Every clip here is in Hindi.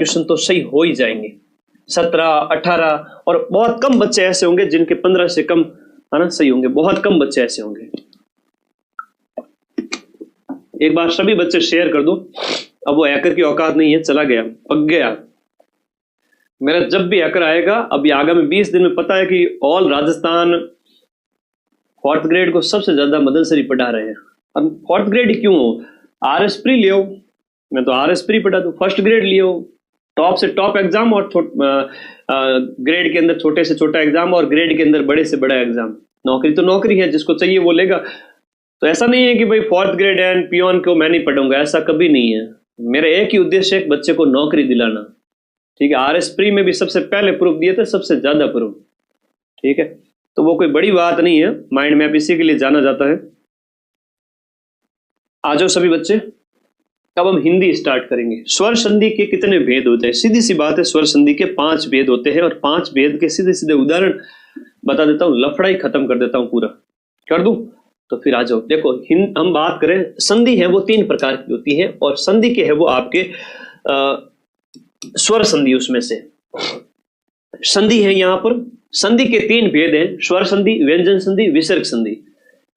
क्वेश्चन तो सही हो ही जाएंगे, 17, 18, और बहुत कम बच्चे ऐसे होंगे जिनके 15 से कम है ना सही होंगे, बहुत कम बच्चे ऐसे होंगे। एक बार सभी बच्चे शेयर कर दो। अब वो हैकर की औकात नहीं है, चला गया, पक गया। मेरा जब भी हैकर आएगा अभी आगामी 20 दिन में, पता है कि ऑल राजस्थान 4th ग्रेड को सबसे ज्यादा मदन सर ही पढ़ा रहे हैं। अब 4th ग्रेड क्यों हो, RS प्री लियो, मैं तो RS प्री पढ़ा दूं, 1st ग्रेड लियो, टॉप से टॉप एग्जाम और ग्रेड के अंदर छोटे से छोटा एग्जाम और ग्रेड के अंदर बड़े से बड़ा एग्जाम। नौकरी तो नौकरी है, जिसको चाहिए वो लेगा। तो ऐसा नहीं है कि भाई 4th ग्रेड एंड पियोन को मैं नहीं पढ़ूंगा, ऐसा कभी नहीं है। मेरा एक ही उद्देश्य है, बच्चे को नौकरी दिलाना। ठीक है, RS प्री में भी सबसे पहले प्रूफ दिए थे, सबसे ज्यादा प्रूफ। ठीक है, तो वो कोई बड़ी बात नहीं है, माइंड मैप इसी के लिए जाना जाता है। आ जाओ सभी बच्चे, अब हम हिंदी स्टार्ट करेंगे। स्वर संधि के कितने भेद होते हैं? सीधी सी बात है, स्वर संधि के 5 भेद होते हैं, और 5 भेद के सीधे सीधे उदाहरण बता देता हूं, लफड़ा ही खत्म कर देता हूं, पूरा कर दूं। तो फिर आ जाओ, देखो हम बात करें, संधि है वो 3 प्रकार की होती है, और संधि के है वो आपके स्वर संधि। उसमें से संधि है, यहां पर संधि के 3 भेद हैं, स्वर संधि, व्यंजन संधि, विसर्ग संधि।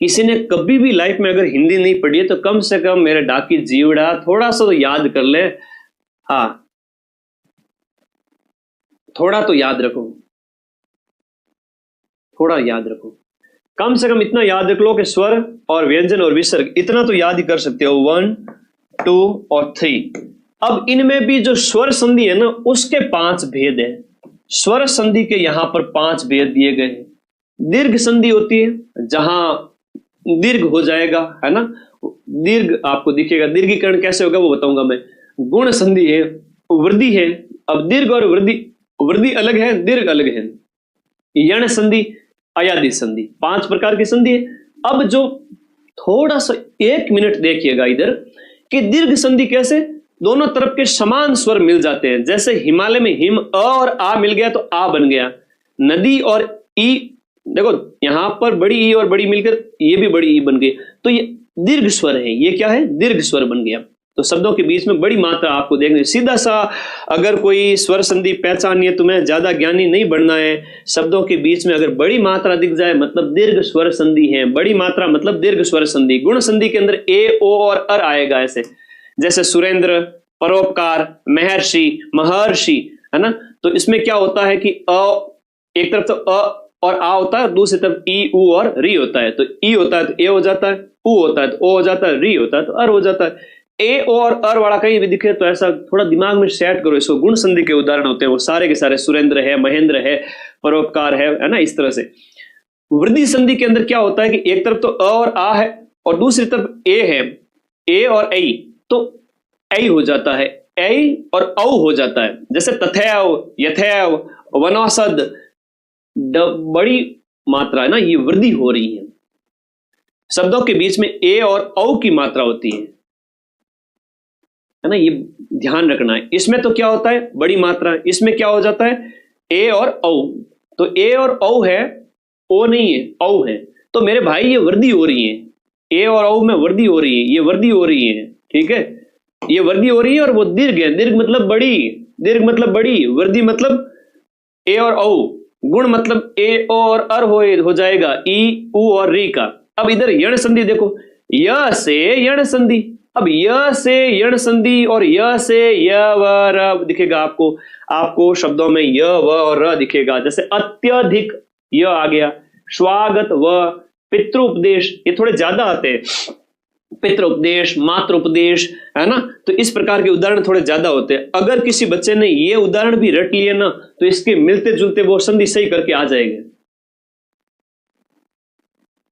किसी ने कभी भी लाइफ में अगर हिंदी नहीं पढ़ी है तो कम से कम मेरे डाकी जीवड़ा थोड़ा सा तो याद कर ले। हाँ, थोड़ा तो याद रखो, थोड़ा याद रखो, कम से कम इतना याद रख लो कि स्वर और व्यंजन और विसर्ग इतना तो याद ही कर सकते हो, 1, 2 और 3। अब इनमें भी जो स्वर संधि है ना, उसके 5 भेद है। स्वर संधि के यहां पर 5 भेद दिए गए हैं। दीर्घ संधि होती है, जहां दीर्घ हो जाएगा, है ना, दीर्घ आपको दिखेगा। दीर्घीकरण कैसे होगा वो बताऊंगा मैं। गुण संधि है, वृद्धि है। अब दीर्घ और वृद्धि अलग है, दीर्घ अलग है। यण संधि, अयादि संधि, 5 प्रकार की संधि है। अब जो थोड़ा सा 1 मिनट देखिएगा इधर, कि दीर्घ संधि कैसे, दोनों तरफ के समान स्वर मिल जाते हैं। जैसे हिमालय में हिम, अ और आ मिल गया तो आ बन गया। नदी और ई, देखो यहां पर बड़ी ई और बड़ी मिलकर ये भी बड़ी ई बन गई, तो ये दीर्घ स्वर है। ये क्या है, दीर्घ स्वर बन गया। तो शब्दों के बीच में बड़ी मात्रा आपको देखने, सीधा सा अगर कोई स्वर संधि पहचानिए, तुम्हें ज्यादा ज्ञानी नहीं बनना है। शब्दों के बीच में अगर बड़ी मात्रा दिख जाए मतलब दीर्घ स्वर संधि है, बड़ी मात्रा मतलब दीर्घ स्वर संधि। गुण संधि के अंदर ए, ओ और अर आएगा ऐसे, जैसे सुरेंद्र, परोपकार, महर्षि, महर्षि, है ना। तो इसमें क्या होता है कि अ, एक तरफ तो अ और आ होता है, दूसरी तरफ ई, उ और री होता है। तो ई होता है तो ए हो जाता है, उ होता है तो ओ हो जाता है, री होता है तो अर हो जाता है। ए, ओ और अर वाला कहीं भी दिखे तो ऐसा थोड़ा दिमाग में सेट करो इसको। गुण संधि के उदाहरण होते हैं वो सारे के सारे, सुरेंद्र है, महेंद्र है, परोपकार है ना, इस तरह से। वृद्धि संधि के अंदर क्या होता है कि एक तरफ तो अ और आ है और दूसरी तरफ ए है, ए और ऐ, तो ऐ हो जाता है, ऐ और औ हो जाता है। जैसे तथैव, यथैव, वनौषध, बड़ी मात्रा है ना, ये वृद्धि हो रही है। शब्दों के बीच में ए और औ की मात्रा होती है ना, ये ध्यान रखना है। इसमें तो क्या होता है, बड़ी मात्रा। इसमें क्या हो जाता है, ए और औ। तो ए और औ है, ओ नहीं है, औ है। तो मेरे भाई ये वृद्धि हो रही है, ए और औ में वृद्धि हो रही है, ये वृद्धि हो रही है। ठीक है, ये वृद्धि हो रही है और वो दीर्घ है। दीर्घ मतलब बड़ी, दीर्घ मतलब बड़ी, वृद्धि मतलब ए और औ। गुण मतलब ए, ओ और अर हो जाएगा, ई, उ और री का। अब इधर यण संधि देखो, य से यण संधि। अब य से यण संधि और य से य व र दिखेगा आपको, आपको शब्दों में य व और र दिखेगा। जैसे अत्यधिक, य आ गया। स्वागत व, पितृपदेश, ये थोड़े ज्यादा आते हैं, पितृपदेश, मातृपदेश, है ना। तो इस प्रकार के उदाहरण थोड़े ज्यादा होते हैं। अगर किसी बच्चे ने ये उदाहरण भी रट लिए ना, तो इसके मिलते जुलते वो संधि सही करके आ जाएंगे।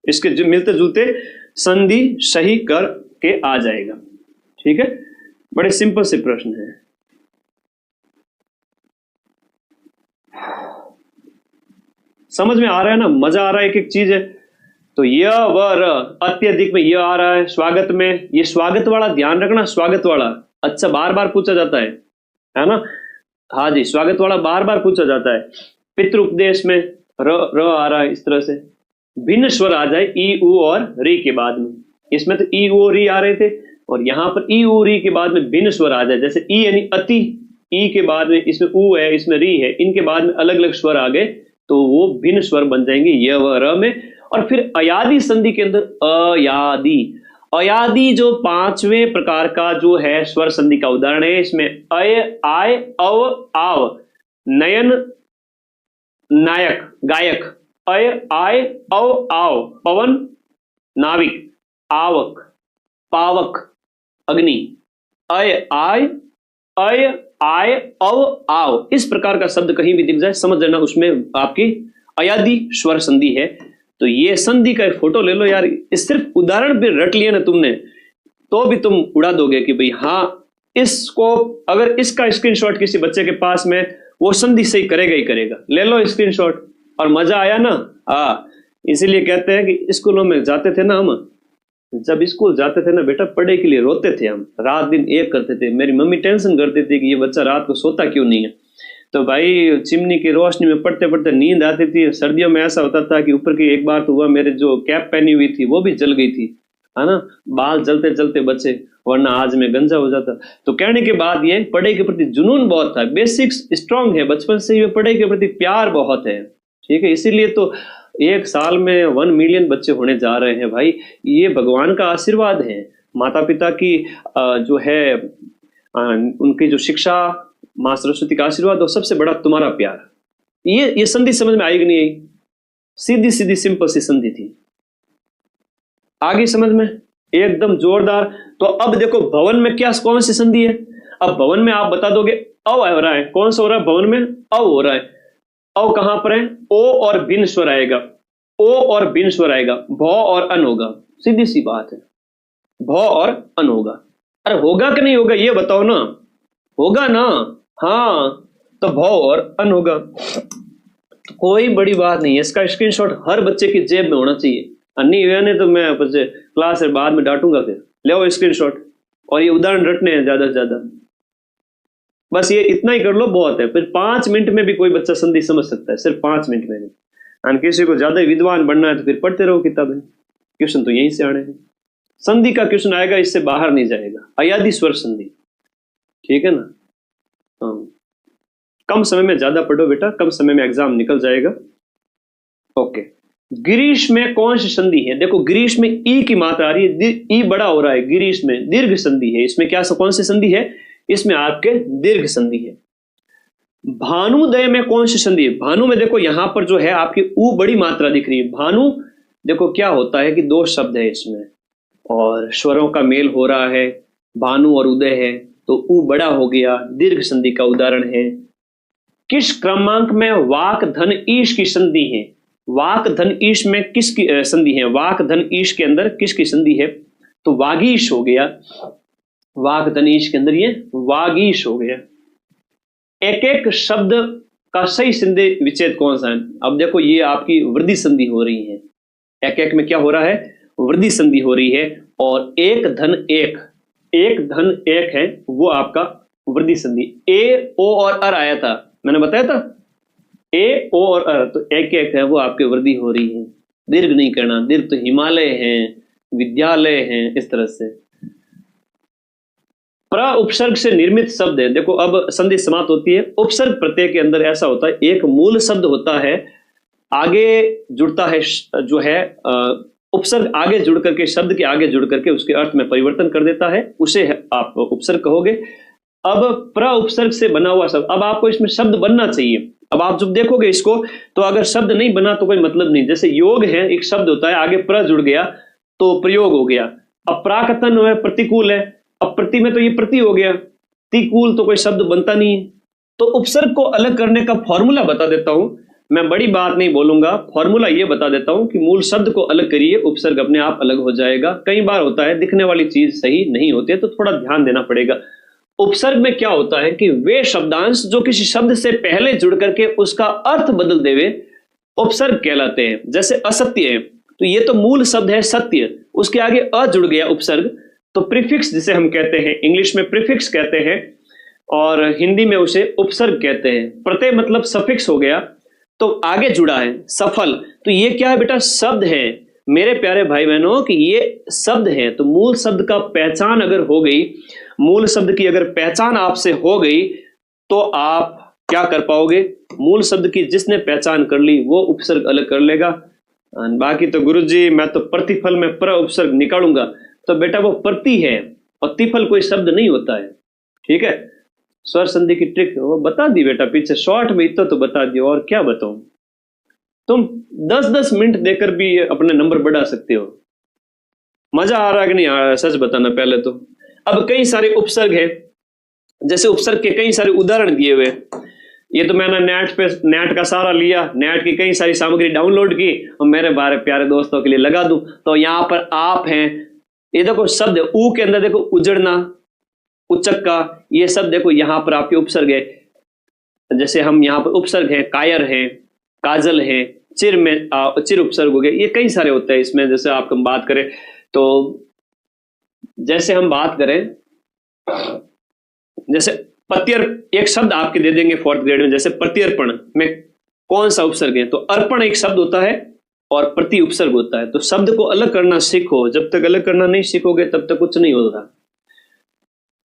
इसके जो मिलते जुलते संधि सही करके आ जाएगा। ठीक है, बड़े सिंपल से प्रश्न है। समझ में आ रहा है ना, मजा आ रहा है, एक एक चीज है। तो य व र, अत्यधिक में य आ रहा है, स्वागत में ये स्वागत वाला ध्यान रखना, स्वागत वाला अच्छा बार बार पूछा जाता है ना। हाँ जी, स्वागत वाला बार बार पूछा जाता है। पितृपदेश में र आ रहा है, इस तरह से। भिन्न स्वर आ जाए ई, उ और री के बाद में, इसमें तो ई, उ, री आ रहे थे, और यहां पर ई, उ, री के बाद में भिन्न स्वर आ जाए। जैसे ई यानी अति, ई के बाद में इसमें ऊ है, इसमें री है, इनके बाद में अलग अलग स्वर आ गए तो वो भिन्न स्वर बन जाएंगे य व र में। और फिर अयादी संधि के अंदर अयादी, अयादी जो पांचवें प्रकार का जो है स्वर संधि का उदाहरण है, इसमें अय आय अव आव, नयन नायक गायक, अय आय अव आव, पवन नाविक, आवक पावक अग्नि, अय आय अव आव, इस प्रकार का शब्द कहीं भी दिख जाए समझ लेना उसमें आपकी अयादी स्वर संधि है। तो ये संधि का एक फोटो ले लो यार, इस सिर्फ उदाहरण भी रट लिया ना तुमने तो भी तुम उड़ा दोगे कि भाई हाँ इसको, अगर इसका स्क्रीनशॉट किसी बच्चे के पास में, वो संधि सही करेगा ही करेगा। ले लो स्क्रीनशॉट। और मजा आया ना? हाँ, इसीलिए कहते हैं कि स्कूलों में जाते थे ना हम, जब स्कूल जाते थे ना बेटा, पढ़ाई के लिए रोते थे हम, रात दिन एक करते थे। मेरी मम्मी टेंशन करती थी कि ये बच्चा रात को सोता क्यों नहीं है। तो भाई चिमनी की रोशनी में पढ़ते पढ़ते नींद आती थी। सर्दियों में ऐसा होता था कि ऊपर की एक बार तो हुआ, मेरे जो कैप पहनी हुई थी वो भी जल गई थी, है ना, बाल जलते जलते बचे, वरना आज में गंजा हो जाता। तो कहने के बाद ये पढ़ाई के प्रति जुनून बहुत था, बेसिक्स स्ट्रांग है, बचपन से ही पढ़ाई के प्रति प्यार बहुत है। ठीक है, इसीलिए तो एक साल में 1 मिलियन बच्चे होने जा रहे हैं भाई। ये भगवान का आशीर्वाद है, माता पिता की जो है उनकी जो शिक्षा, माँ सरस्वती का आशीर्वाद, और सबसे बड़ा तुम्हारा प्यार। ये संधि समझ में आई कि नहीं आई? सीधी सीधी सिंपल सी संधि थी, आगे समझ में एकदम जोरदार। तो अब देखो भवन में क्या, कौन सी संधि है? अब भवन में आप बता दोगे अव हो रहा है, कौन सा हो रहा है भवन में? अव हो रहा है। अव कहां पर है? ओ और भिन्न स्वर आएगा, ओ और भिन्न स्वर आएगा, भ और अन होगा। सीधी सी बात है, भ और अन होगा। अरे होगा कि नहीं होगा ये बताओ ना? होगा ना? हाँ, तो भ और अन होगा, तो कोई बड़ी बात नहीं है। इसका स्क्रीनशॉट हर बच्चे की जेब में होना चाहिए। नहीं हुआ नहीं तो मैं क्लास से बाद में डांटूंगा, फिर ले आओ स्क्रीनशॉट। और ये उदाहरण रटने हैं ज्यादा से ज्यादा, बस ये इतना ही कर लो बहुत है। फिर 5 मिनट में भी कोई बच्चा संधि समझ सकता है, सिर्फ 5 मिनट में भी। और किसी को ज्यादा विद्वान बनना है तो फिर पढ़ते रहो किताबें, क्वेश्चन तो यहीं से आने हैं। संधि का क्वेश्चन आएगा, इससे बाहर नहीं जाएगा। अयादी स्वर संधि, ठीक है ना? हाँ, कम समय में ज्यादा पढ़ो बेटा, कम समय में एग्जाम निकल जाएगा। ओके, गिरीश में कौन सी संधि है? देखो गिरीश में ई की मात्रा आ रही है, ई बड़ा हो रहा है, गिरीश में दीर्घ संधि है। इसमें क्या, कौन सी संधि है? इसमें आपके दीर्घ संधि है। भानुदय में कौन सी संधि है? भानु में देखो यहां पर जो है आपकी ऊ बड़ी मात्रा दिख रही है। भानु देखो क्या होता है कि 2 शब्द है इसमें और स्वरों का मेल हो रहा है, भानु और उदय है, तो ऊ बड़ा हो गया, दीर्घ संधि का उदाहरण है। किस क्रमांक में वाक धन ईश की संधि है? वाक धन ईश में किसकी संधि है? वाक धन ईश के अंदर किसकी संधि है? तो वागीश हो गया, वाक धन ईश के अंदर ये वागीश हो गया। एक एक शब्द का सही संधि विच्छेद कौन सा है? अब देखो ये आपकी वृद्धि संधि हो रही है, एक एक में क्या हो रहा है? वृद्धि संधि हो रही है। और एक धन एक, एक धन एक है वो आपका वृद्धि संधि। ए ओ और अर आया था, मैंने बताया था, ए ओ और अर, तो एक एक है वो आपकी वृद्धि हो रही है। दीर्घ नहीं करना, दीर्घ तो हिमालय है, विद्यालय है, इस तरह से। प्र उपसर्ग से निर्मित शब्द है। देखो अब संधि समाप्त होती है। उपसर्ग प्रत्यय के अंदर ऐसा होता है, एक मूल शब्द होता है, आगे जुड़ता है जो है उपसर्ग, आगे जुड़ करके, शब्द के आगे जुड़ करके उसके अर्थ में परिवर्तन कर देता है, उसे आप उपसर्ग कहोगे। अब प्र उपसर्ग से बना हुआ शब्द, अब आपको इसमें शब्द बनना चाहिए। अब आप जब देखोगे इसको तो अगर शब्द नहीं बना तो कोई मतलब नहीं। जैसे योग है, एक शब्द होता है, आगे प्र जुड़ गया तो प्रयोग हो गया। अब प्राकतन है, प्रतिकूल है, अब प्रति में तो ये प्रति हो गया, तिकूल तो कोई शब्द बनता नहीं है। तो उपसर्ग को अलग करने का फॉर्मूला बता देता हूं मैं, बड़ी बात नहीं बोलूंगा, फॉर्मूला ये बता देता हूं कि मूल शब्द को अलग करिए, उपसर्ग अपने आप अलग हो जाएगा। कई बार होता है दिखने वाली चीज सही नहीं होती है तो थोड़ा ध्यान देना पड़ेगा। उपसर्ग में क्या होता है कि वे शब्दांश जो किसी शब्द से पहले जुड़ करके उसका अर्थ बदल देवे, उपसर्ग कहलाते हैं। जैसे असत्य है तो ये तो मूल शब्द है सत्य, उसके आगे अ जुड़ गया उपसर्ग, तो प्रीफिक्स जिसे हम कहते हैं, इंग्लिश में प्रीफिक्स कहते हैं और हिंदी में उसे उपसर्ग कहते हैं। प्रत्यय मतलब सफिक्स हो गया, तो आगे जुड़ा है सफल, तो ये क्या है बेटा? शब्द है। मेरे प्यारे भाई बहनों कि ये शब्द है। तो मूल शब्द का पहचान अगर हो गई, मूल शब्द की अगर पहचान आपसे हो गई तो आप क्या कर पाओगे, मूल शब्द की जिसने पहचान कर ली वो उपसर्ग अलग कर लेगा। बाकी तो गुरुजी मैं तो प्रतिफल में प्र उपसर्ग निकालूंगा, तो बेटा वो प्रति है, प्रतिफल कोई शब्द नहीं होता है। ठीक है, स्वर संधि की ट्रिक वो बता दी बेटा पीछे शॉर्ट में, इतना तो बता दियो, और क्या बताऊं। तुम 10-10 मिनट देकर भी अपने नंबर बढ़ा सकते हो। मजा आ रहा है कि नहीं आ रहा है, सच बताना पहले तो। अब कई सारे उपसर्ग है, जैसे उपसर्ग के कई सारे उदाहरण दिए हुए। ये तो मैंने नेट का सहारा लिया, नेट की कई सारी सामग्री डाउनलोड की और मेरे बारे प्यारे दोस्तों के लिए लगा दूं। तो यहाँ पर आप हैं, ये देखो शब्द ऊ के अंदर देखो उजड़ना, उचक्का, ये सब देखो यहाँ पर आपके उपसर्ग है। जैसे हम यहाँ पर उपसर्ग है, कायर है, काजल है, चिर में चिर उपसर्ग हो गए, ये कई सारे होते हैं इसमें। जैसे आप हम बात करें तो जैसे हम बात करें, जैसे प्रत्यर्पण, एक शब्द आपके दे देंगे 4th ग्रेड में, जैसे प्रत्यर्पण में कौन सा उपसर्ग है, तो अर्पण एक शब्द होता है और प्रति उपसर्ग होता है। तो शब्द को अलग करना सीखो, जब तक अलग करना नहीं सीखोगे तब तक कुछ नहीं होगा।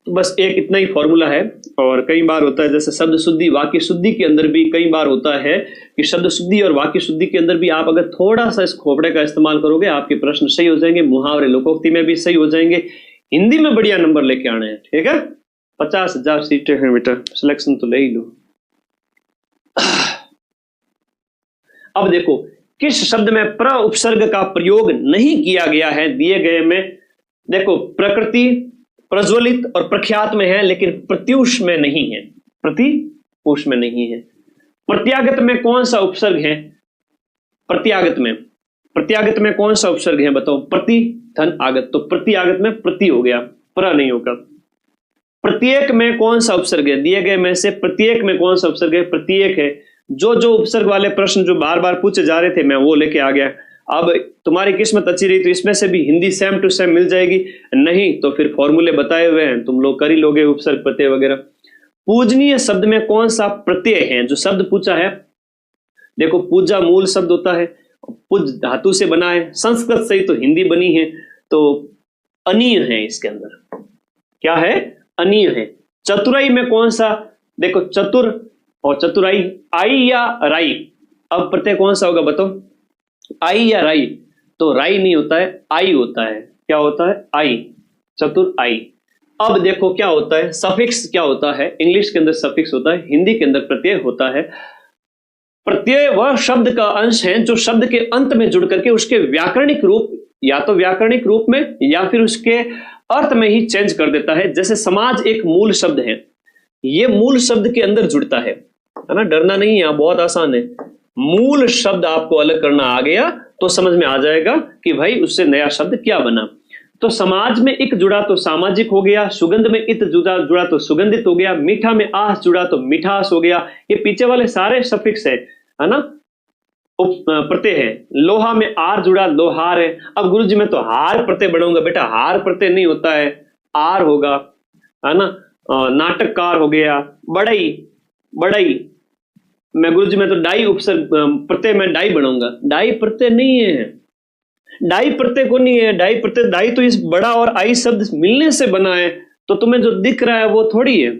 तो बस एक इतना ही फॉर्मूला है। और कई बार होता है जैसे शब्द शुद्धि वाक्य शुद्धि के अंदर भी कई बार होता है कि शब्द शुद्धि और वाक्य शुद्धि के अंदर भी आप अगर थोड़ा सा इस खोपड़े का इस्तेमाल करोगे आपके प्रश्न सही हो जाएंगे, मुहावरे लोकोक्ति में भी सही हो जाएंगे, हिंदी में बढ़िया नंबर लेके आने हैं। ठीक है, 50,000 सीटें हैं बेटा, सिलेक्शन तो ले ही लो। अब देखो किस शब्द में प्र उपसर्ग का प्रयोग नहीं किया गया है दिए गए में। देखो प्रकृति, प्रज्वलित और प्रख्यात में है, लेकिन प्रत्युष में नहीं है, प्रतिपुष में नहीं है। प्रत्यागत में कौन सा उपसर्ग है, प्रत्यागत में कौन सा उपसर्ग है बताओ, प्रति धन आगत, तो प्रत्यागत में प्रति हो गया, प्र नहीं होगा। प्रत्येक में कौन सा उपसर्ग है, दिए गए में से प्रत्येक में कौन सा उपसर्ग है, प्रत्येक है। जो उपसर्ग वाले प्रश्न जो बार बार पूछे जा रहे थे मैं वो लेके आ गया। अब तुम्हारी किस्मत अच्छी रही तो इसमें से भी हिंदी सेम टू सेम मिल जाएगी, नहीं तो फिर फॉर्मूले बताए हुए हैं, तुम लोग कर ही लोगे, उपसर्ग प्रत्यय वगैरह। पूजनीय शब्द में कौन सा प्रत्यय है, जो शब्द पूछा है। देखो पूजा मूल शब्द होता है, पूज धातु से बना है, संस्कृत से ही तो हिंदी बनी है, तो अनीय है इसके अंदर, क्या है, अनीय है। चतुराई में कौन सा, देखो चतुर और चतुराई, आई या राई, अब प्रत्यय कौन सा होगा बताओ, आई या राई, तो राई नहीं होता है, आई होता है। क्या होता है, आई, चतुर आई। अब देखो क्या होता है, सफिक्स क्या होता है, इंग्लिश के अंदर सफिक्स होता है, हिंदी के अंदर प्रत्यय होता है। प्रत्यय वह शब्द का अंश है जो शब्द के अंत में जुड़ करके उसके व्याकरणिक रूप, या तो व्याकरणिक रूप में या फिर उसके अर्थ में ही चेंज कर देता है। जैसे समाज एक मूल शब्द है, ये मूल शब्द के अंदर जुड़ता है ना, डरना नहीं है, बहुत आसान है। मूल शब्द आपको अलग करना आ गया तो समझ में आ जाएगा कि भाई उससे नया शब्द क्या बना। तो समाज में इक जुड़ा तो सामाजिक हो गया, सुगंध में इत जुड़ा तो सुगंधित हो गया, मीठा में आस जुड़ा तो मिठास हो गया। ये पीछे वाले सारे सफिक्स है ना, प्रत्यय है। लोहा में आर जुड़ा लोहार है। अब गुरुजी मैं तो हार प्रत्यय बढ़ाऊंगा, बेटा हार प्रत्यय नहीं होता है, आर होगा, है ना। नाटककार हो गया, बढ़ई, मैं गुरुजी मैं तो डाई उपसर्ग प्रत्यय मैं डाई बनाऊंगा, डाई प्रत्यय नहीं है, डाई प्रत्यय को नहीं है, डाई प्रत्यय, डाई तो इस बड़ा और आई शब्द मिलने से बना है, तो तुम्हें जो दिख रहा है वो थोड़ी है,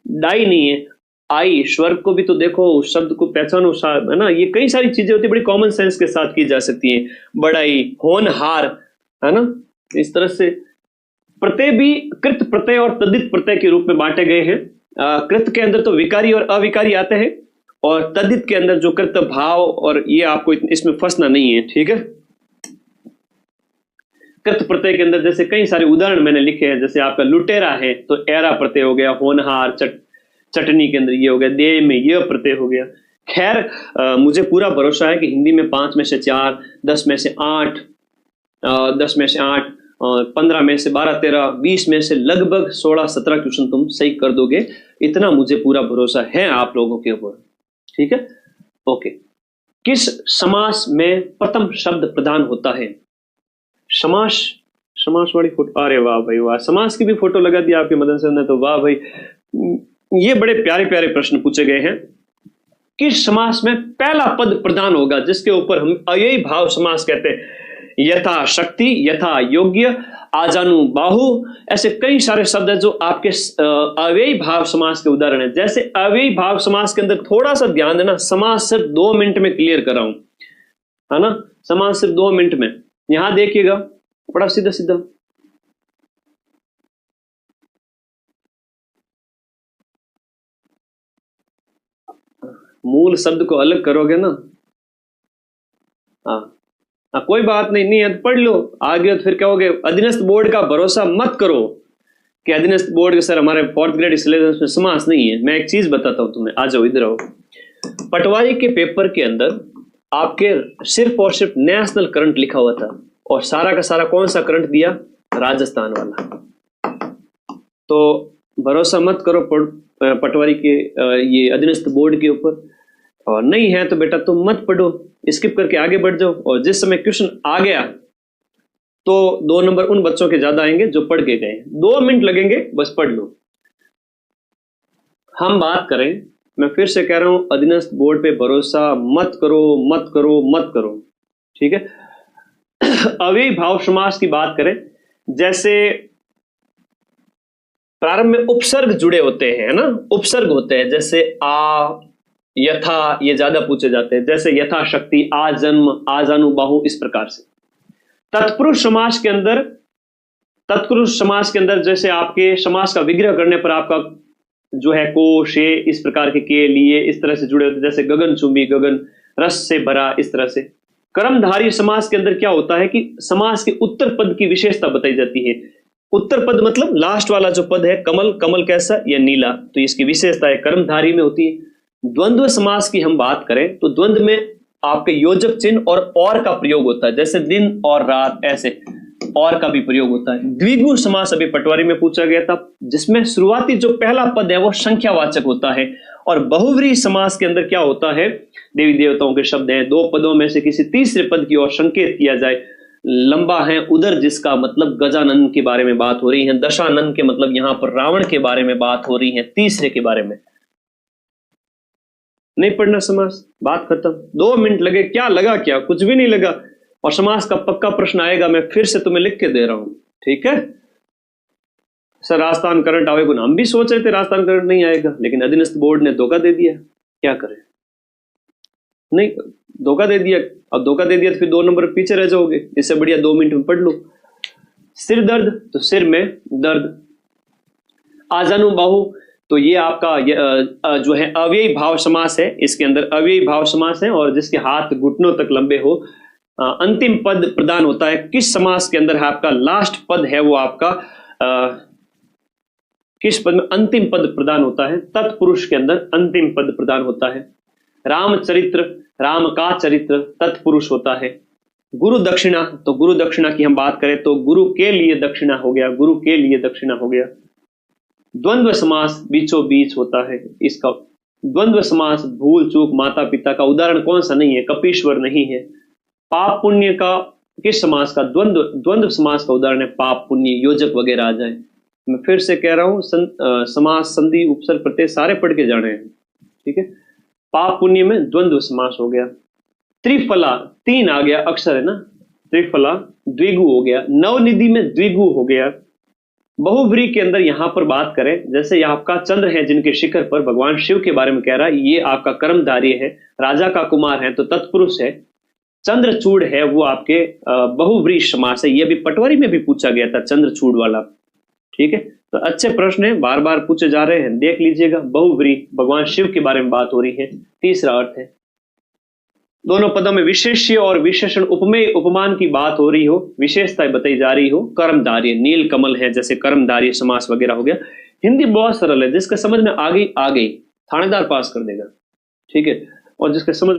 डाई नहीं है। आई स्वर को भी तो देखो, उस शब्द को पहचानो, है ना। ये कई सारी चीजें होती है, बड़ी कॉमन सेंस के साथ की जा सकती है। बढ़ाई, होनहार, है ना। इस तरह से प्रत्यय भी कृत प्रत्यय और तद्धित प्रत्यय के रूप में बांटे गए हैं। कृत के अंदर तो विकारी और अविकारी आते हैं, और तद्धित के अंदर जो कृत भाव, और ये आपको इसमें फंसना नहीं है, ठीक है। कृत प्रत्यय के अंदर जैसे कई सारे उदाहरण मैंने लिखे हैं, जैसे आपका लुटेरा है तो एरा प्रत्यय हो गया, होनहार चटनी के अंदर ये हो गया, देह में ये प्रत्यय हो गया। खैर मुझे पूरा भरोसा है कि हिंदी में 5 में से 4, 10 में से 8, 10 में से 8, 15 में से 12, 13, 20 में से लगभग 16, 17 क्वेश्चन तुम सही कर दोगे, इतना मुझे पूरा भरोसा है आप लोगों के ऊपर, ठीक है। ओके, किस समास में प्रथम शब्द प्रधान होता है। समास वाली फोटो, अरे वाह भाई वाह, समास की भी फोटो लगा दी आपके मदन सर ने, तो वाह भाई, ये बड़े प्यारे प्यारे प्रश्न पूछे गए हैं। किस समास में पहला पद प्रधान होगा, जिसके ऊपर हम अव्ययी भाव समास कहते हैं। यथा शक्ति, यथा योग्य, आजानु बाहु, ऐसे कई सारे शब्द है जो आपके अव्ययी भाव समास के उदाहरण है। जैसे अव्ययी भाव समास के अंदर थोड़ा सा ध्यान देना, समास सिर्फ 2 मिनट में क्लियर कर रहा हूं, है ना, समास सिर्फ 2 मिनट में। यहां देखिएगा बड़ा सीधा सीधा, मूल शब्द को अलग करोगे ना, हाँ कोई बात नहीं है तो पढ़ लो आगे, तो फिर कहोगे अधीनस्थ बोर्ड का भरोसा मत करो कि अधीनस्थ बोर्ड के सर हमारे 4th ग्रेड सिलेबस में समास नहीं है। मैं एक चीज बताता हूं तुम्हें, आ जाओ इधर आओ। पटवारी के पेपर के अंदर आपके सिर्फ और सिर्फ नेशनल करंट लिखा हुआ था, और सारा का सारा कौन सा करंट दिया, राजस्थान वाला। तो भरोसा मत करो पटवारी के ये अधीनस्थ बोर्ड के ऊपर, और नहीं है तो बेटा तुम मत पढ़ो, स्किप करके आगे बढ़ जाओ। और जिस समय क्वेश्चन आ गया तो 2 नंबर उन बच्चों के ज्यादा आएंगे जो पढ़ के गए। 2 मिनट लगेंगे, बस पढ़ लो। हम बात करें, मैं फिर से कह रहा हूं, अधीनस्थ बोर्ड पे भरोसा मत करो मत करो मत करो, ठीक है। अव्ययी भाव समास की बात करें, जैसे प्रारंभ में उपसर्ग जुड़े होते हैं ना, उपसर्ग होते हैं, जैसे आ, यथा, ये ज्यादा पूछे जाते हैं। जैसे यथा शक्ति, आ जन्म, आजानु बाहु, इस प्रकार से। तत्पुरुष समास के अंदर जैसे आपके समास का विग्रह करने पर आपका जो है को, शे, इस प्रकार के लिए इस तरह से जुड़े होते हैं। जैसे गगन चुंबी, गगन रस से भरा, इस तरह से। कर्मधारी समास के अंदर क्या होता है कि समास के उत्तर पद की विशेषता बताई जाती है। उत्तर पद मतलब लास्ट वाला जो पद है, कमल, कमल कैसा, या नीला, तो इसकी विशेषता है कर्मधारी में होती है। द्वंद्व समास की हम बात करें तो द्वंद्व में आपके योजक चिन्ह और का प्रयोग होता है, जैसे दिन और रात, ऐसे और का भी प्रयोग होता है। द्विगु समास अभी पटवारी में पूछा गया था, जिसमें शुरुआती जो पहला पद है वो संख्यावाचक होता है। और बहुव्रीहि समास के अंदर क्या होता है, देवी देवताओं के शब्द हैं, 2 पदों में से किसी तीसरे पद की ओर संकेत किया जाए। लंबा है उदर, जिसका मतलब गजानन के बारे में बात हो रही है। दशानन के मतलब यहां पर रावण के बारे में बात हो रही है, तीसरे के बारे में। नहीं पढ़ना समास, बात खत्म। 2 मिनट लगे, क्या लगा, क्या कुछ भी नहीं लगा। और समास का पक्का प्रश्न आएगा, मैं फिर से तुम्हें लिख के दे रहा हूं, ठीक है। सर राजस्थान करंट आएगा ना, हम भी सोच रहे थे राजस्थान करंट नहीं आएगा, लेकिन अधीनस्थ बोर्ड ने धोखा दे दिया, क्या करें। नहीं, धोखा दे दिया। अब धोखा दे दिया तो फिर 2 नंबर पीछे रह जाओगे, इससे बढ़िया 2 मिनट में पढ़ लो। सिर दर्द, तो सिर में दर्द। आजानु बाहु, तो ये आपका जो है अव्ययी भाव समास है। इसके अंदर अव्ययी भाव समास है, और जिसके हाथ घुटनों तक लंबे हो। अंतिम पद प्रदान होता है किस समास के अंदर है, आपका लास्ट पद है वो आपका किस पद में अंतिम पद प्रदान होता है, तत्पुरुष के अंदर अंतिम पद प्रदान होता है। रामचरित्र, राम का चरित्र तत्पुरुष होता है। गुरु दक्षिणा, तो गुरु दक्षिणा की हम बात करें तो गुरु के लिए दक्षिणा हो गया, गुरु के लिए दक्षिणा हो गया। द्वंद्व समास बीचों बीच होता है इसका। द्वंद्व समास भूल चूक माता पिता का उदाहरण कौन सा नहीं है, कपीश्वर नहीं है। पाप पुण्य का किस समास का, द्वंद्व समास का उदाहरण है पाप पुण्य, योजक वगैरह आ जाए। मैं फिर से कह रहा हूं, समास, संधि, उपसर्ग, प्रत्यय सारे पढ़ के जाने हैं, ठीक है। पाप पुण्य में द्वंद्व समास हो गया। त्रिफला, 3 आ गया, अक्षर है ना, त्रिफला द्विगु हो गया। नवनिधि में द्विगु हो गया। बहुव्रीहि के अंदर यहां पर बात करें, जैसे यह आपका चंद्र है जिनके शिखर पर भगवान शिव के बारे में कह रहा है, ये आपका कर्मधारी है, राजा का कुमार है तो तत्पुरुष है। चंद्रचूड़ है वो आपके बहुव्रीहि समास है, ये भी पटवारी में भी पूछा गया था, चंद्रचूड़ वाला, ठीक है। तो अच्छे प्रश्न है, बार बार पूछे जा रहे हैं, देख लीजिएगा। बहुव्रीहि, भगवान शिव के बारे में बात हो रही है। तीसरा अर्थ है, दोनों पदों में विशेष्य और विशेषण उपमेय उपमान की बात हो रही हो, विशेषताएं बताई जा रही हो। कर्मधारी, नील कमल है, जैसे कर्मधारी समास वगैरह हो गया। हिंदी बहुत सरल है, जिसका समझ में आ गई थानेदार पास कर देगा, ठीक है। और जिसके समझ